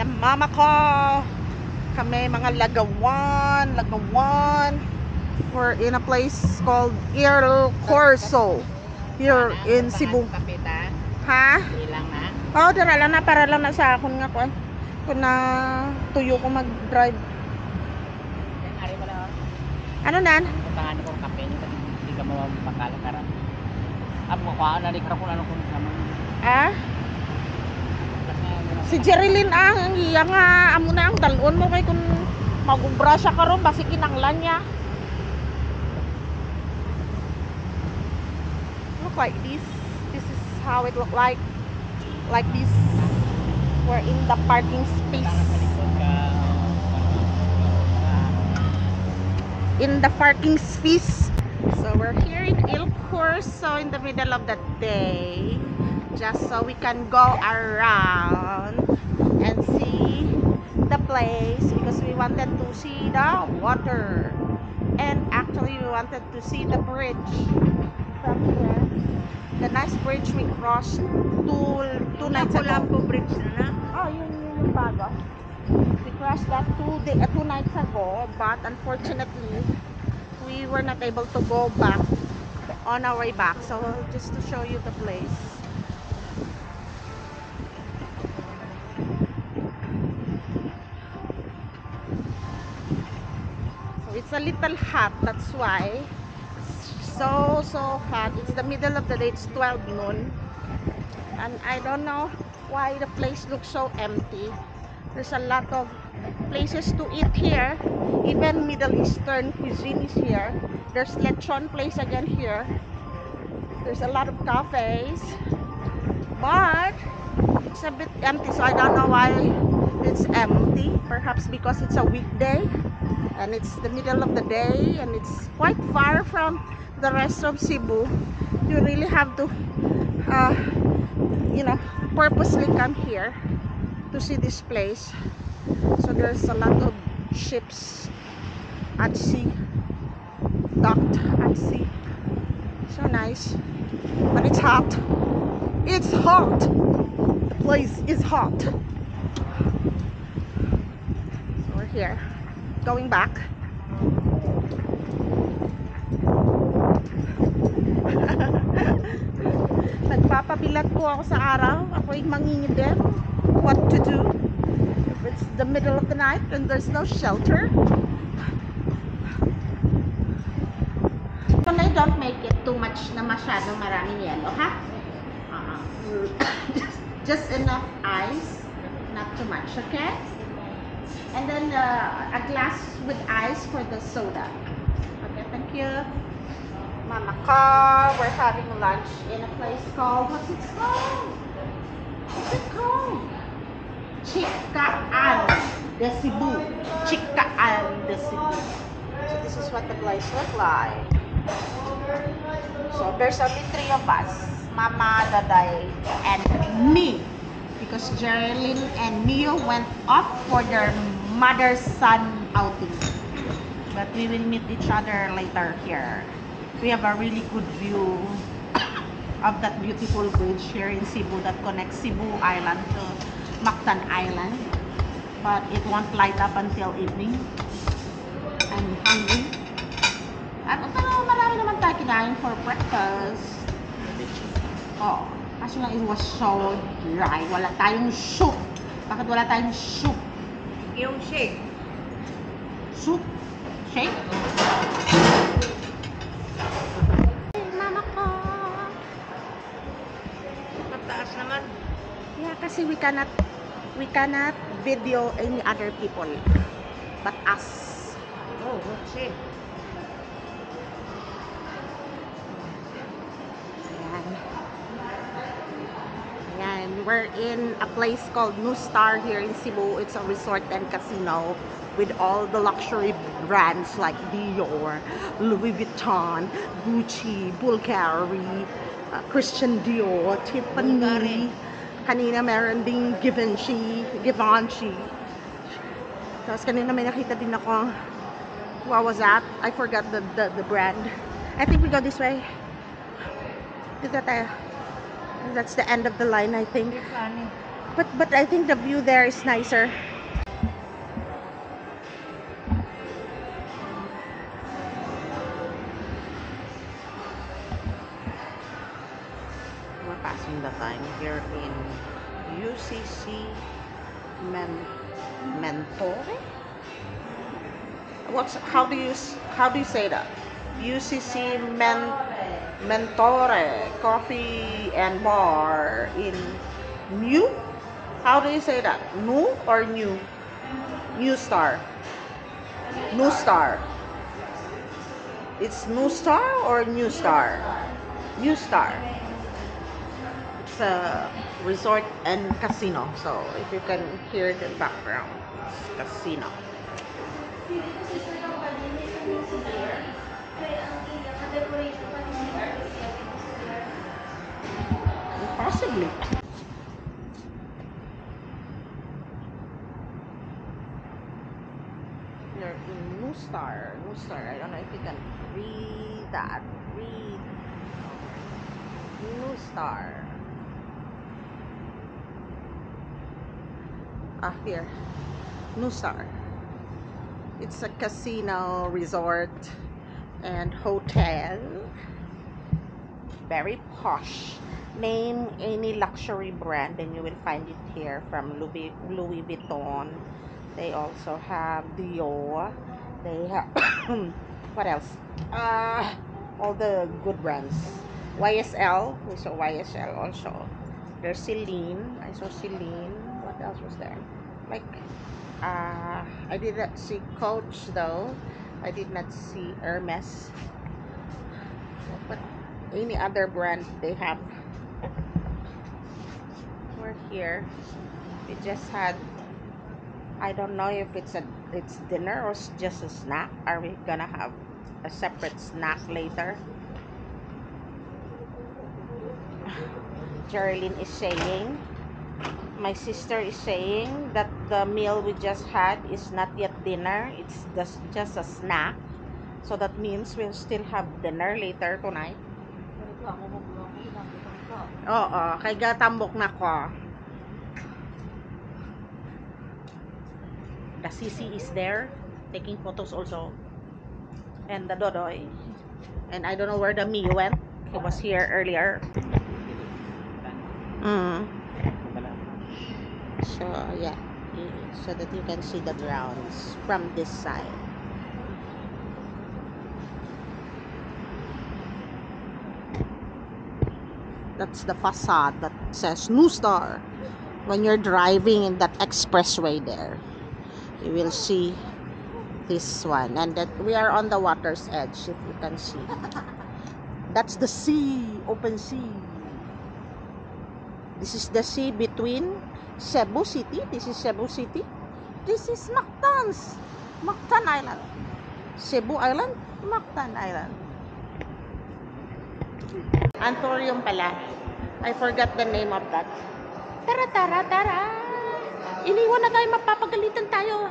ng mama ko. Kami mga lagawan. We're in a place called Il Corso here in Cebu. Ha? Oh, dara lang na para lang na sa akon nga ko. Kung na tuyo ko mag-drive. Ano nan? Tangan ko kape ni hindi ka mapakala-karan. Amo ko na di ko ano kun sama. Ah? Si Jerilyn ang iya nga amo na ang dalon mo kay kun magubra siya karon basi kinanglan niya. Look like this. This is how it look like this. We're in the parking space. In the parking space. So we're here in Il Corso in the middle of the day, just so we can go around and see the place, because we wanted to see the water, and actually we wanted to see the bridge from here, the nice bridge we crossed two nights ago. Bridge na. Oh, yun yung bago. We crossed that two nights ago, but unfortunately we were not able to go back on our way back. So just to show you the place. So it's a little hot, that's why. So hot. It's the middle of the day, it's 12 noon. And I don't know why the place looks so empty. There's a lot of places to eat here. Even Middle Eastern cuisine is here. There's lechon place again here. There's a lot of cafes, but it's a bit empty, so I don't know why it's empty. Perhaps because it's a weekday and it's the middle of the day and it's quite far from the rest of Cebu. You really have to purposely come here to see this place. So there's a lot of ships at sea, docked at sea. So nice, but it's hot. It's hot. The place is hot. So we're here, going back. Nagpapabilat po ako sa araw. Ako'y mangingidem what to do if it's the middle of the night and there's no shelter. And I don't make it too much na masyadong maraming yellow, ha? Just enough ice, not too much, okay? And then a glass with ice for the soda. Okay, thank you. Mama Ka, we're having lunch in a place called, what's it called? What's it called? Chicaan de Cebu. Chicaan de Cebu. So this is what the place looks like. So there's only 3 of us, Mama, Daday, and me, because Jerilyn and Mio went off for their mother-son outing. But we will meet each other later here. We have a really good view of that beautiful bridge here in Cebu that connects Cebu Island to Mactan Island. But it won't light up until evening. I'm hungry. Pero marami naman tayo kinain for breakfast. Oh, kasi lang it was so dry. Wala tayong soup. Bakit wala tayong soup? Yung shake. Soup? Shake? Mama ko. Mataas naman. Yeah, kasi we cannot video any other people but us. Oh, shake. We're in a place called New Star here in Cebu. It's a resort and casino with all the luxury brands like Dior, Louis Vuitton, Gucci, Bulgari, Christian Dior, Tiffany. Kanina meron ding Givenchy. Tapos kanina may nakita din ako. What was that? I forgot the brand. I think we go this way. Dito tayo. That's the end of the line, I think. But I think the view there is nicer. We're passing the time here in UCC Mentore. How do you say that? UCC Mentore Coffee and Bar in New. How do you say that? New or New? New Star. New Star. It's New Star or New Star? New Star. It's a resort and casino. So if you can hear the background, it's casino. Possibly. You're in New Star. New Star. I don't know if you can read that. Read. New Star. Here. New Star. It's a casino, resort, and hotel. Very posh. Name any luxury brand and you will find it here, from Louis Vuitton. They also have Dior. They have what else? All the good brands. YSL. We saw YSL also. There's Celine. I saw Celine. What else was there? Like I did not see Coach though. I did not see Hermes. But any other brand they have. We're here. We just had, I don't know if it's dinner or just a snack. Are we gonna have a separate snack later? Geraldine is saying, my sister is saying that the meal we just had is not yet dinner. It's just a snack. So that means we'll still have dinner later tonight. Oo, kay gatambok na ko. The Sisi is there taking photos also. And the Dodoy. And I don't know where the Me went. He was here earlier. So yeah, so that you can see the grounds from this side. That's the facade that says New Star. When you're driving in that expressway there, you will see this one. And that we are on the water's edge, if you can see. That's the sea, open sea. This is the sea between Cebu City. This is Cebu City. This is Mactan Island. Cebu Island, Mactan Island. Anthurium pala. I forgot the name of that. Tara, tara, tara. Iniwan na tayo, mapapagalitan tayo.